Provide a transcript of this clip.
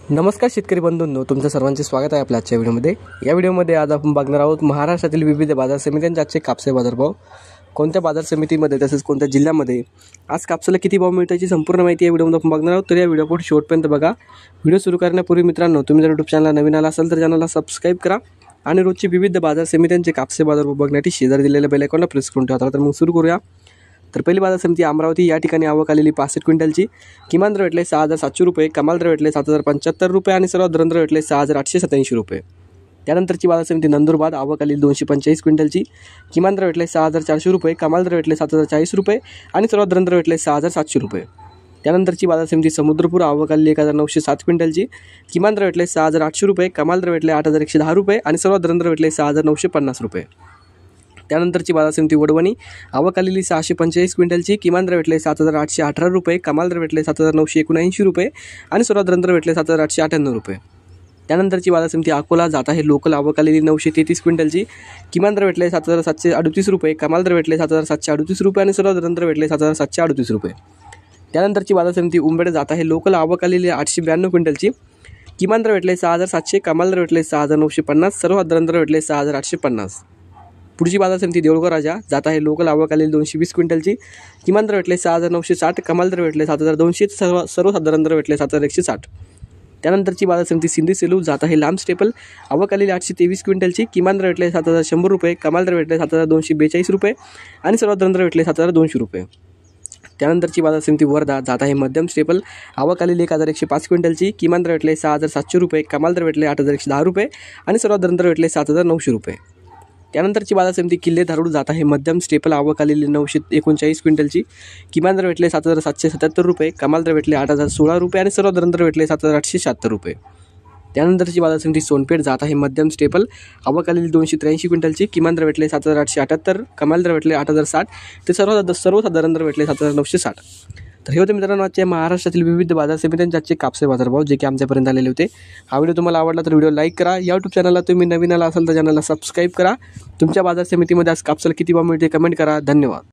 नमस्कार शेतकरी बंधूंनो, तुमचं सर्वांचे स्वागत आहे आपल्या आजच्या व्हिडिओमध्ये। या व्हिडिओमध्ये आज आपण बघणार आहोत महाराष्ट्रातील विविध बाजार समित्यांचे आजचे कापसे बाजारभाव, कोणत्या बाजार समितीमध्ये तसेच कोणत्या जिल्ह्यामध्ये आज कापसाला किती भाव मिळतो याची संपूर्ण माहिती या व्हिडिओमध्ये आपण बघणार आहोत। तर या व्हिडिओ पुढे शेवटपर्यंत बघा। व्हिडिओ सुरू करण्यापूर्वी मित्रांनो, तुम्ही जर YouTube चॅनलला नवीन आला असाल तर चॅनलला सबस्क्राईब करा आणि रोजची विविध बाजार समित्यांचे कापसे बाजारभाव बघण्यासाठी शेजारी दिलेल्या बेल आयकॉनला प्रेस करून ठेवा। तर मग सुरू करूया। तर पहिली बाजार समिती अमरावती, या ठिकाणी आवक आलेली 65 क्विंटलची। किमान दर भेटले 6,700 रुपये, कमाल दर भेटले 7,075 रुपये आणि सर्वात दर भेटले 6,887 रुपये। त्यानंतरची बाजार समिती नंदुरबार, आवक आलेली 245 क्विंटलची। किमान दर भेटले 6,400 रुपये, कमाल दर भेटले 7,040 रुपये आणि सर्वात दर भेटले 6,700 रुपये। त्यानंतरची बाजार समिती समुद्रपूर, आवक आलेली 1,907 क्विंटलची। किमान दर भेटले 6,800 रुपये, कमाल दर भेटले 8,110 रुपये आणि सर्वात दर भेटले 6,950 रुपये। त्यानंतरची बाजार समिती वडवणी, आवक आलेली 645 क्विंटलची। किमान दर भेटले 7,818 रुपये, कमाल दर भेटले 7,979 रुपये आणि सर्वात दर भेटले 7,898 रुपये। त्यानंतरची बाजार समिती अकोला, जात आहे लोकल, आवक आलेली 933 क्विंटलची। किमान दर भेटले 7,738 रुपये, कमाल दर भेटले 7,738 रुपये आणि सर्वात दर भेटले 7,738 रुपये। त्यानंतरची बाजार समिती उंबेड, जात आहे लोकल, आवक आलेली 892 क्विंटलची। किमान दर भेटले 6,700, कमाल दर भेटले 6,950, सर्वात दर भेटले 6,850। पुढची बाजार समिती देऊळगाव राजा, जात आहे लोकल, आवक आलेली 220 क्विंटलची। किमान दर भेटले 6,960, कमाल दर भेटले 7,200, सर्वसाधारण दर भेटले 7,160। त्यानंतरची बाजार समिती सिंधी सेलू, जात आहे लांब स्टेपल, आवक आलेली 823 क्विंटलची। किमान दर भेटले 7,100 रुपये, कमाल दर भेटले 7,242 रुपये आणि सर्वात दर भेटले 7,200 रुपये। त्यानंतरची बाजार समिती वर्धा, जात आहे मध्यम स्टेपल, आवक आलेली 1,105 क्विंटलची। किमान दर भेटले 6,700 रुपये, कमाल दर भेटले 8,110 रुपये आणि सर्वात दर भेटले 7,900 रुपये। त्यानंतरची बाजार समिती किल्ले धारूड, जात आहे मध्यम स्टेपल, आवक आलेली 939 क्विंटलची। किमान दर भेटले 7,777 रुपये, कमाल दर भेटले 8,016 रुपये आणि सर्वात दर भेटले 7,876 रुपये। त्यानंतरची बाजार समिती सोनपेठ, जात आहे मध्यम स्टेपल, आवक आलेली 283 क्विंटलची। किमान दर भेटले 7,878, कमाल दर भेटले 8,060 ते सर्वसाधारण दर भेटले 7,960। तर हे होते मित्रांनो आजच्या महाराष्ट्रातील विविध बाजार समित्यांचे आजचे कापसे बाजारभाव, जे की आमच्यापर्यंत आलेले होते। हा व्हिडिओ तुम्हाला आवडला तर व्हिडिओ लाईक करा। YouTube चॅनलला तुम्ही नवीन आला असाल तर चॅनलला सबस्क्राईब करा। तुमच्या बाजार समितीमध्ये आज कापसाला किती भाव मिळते कमेंट करा। धन्यवाद।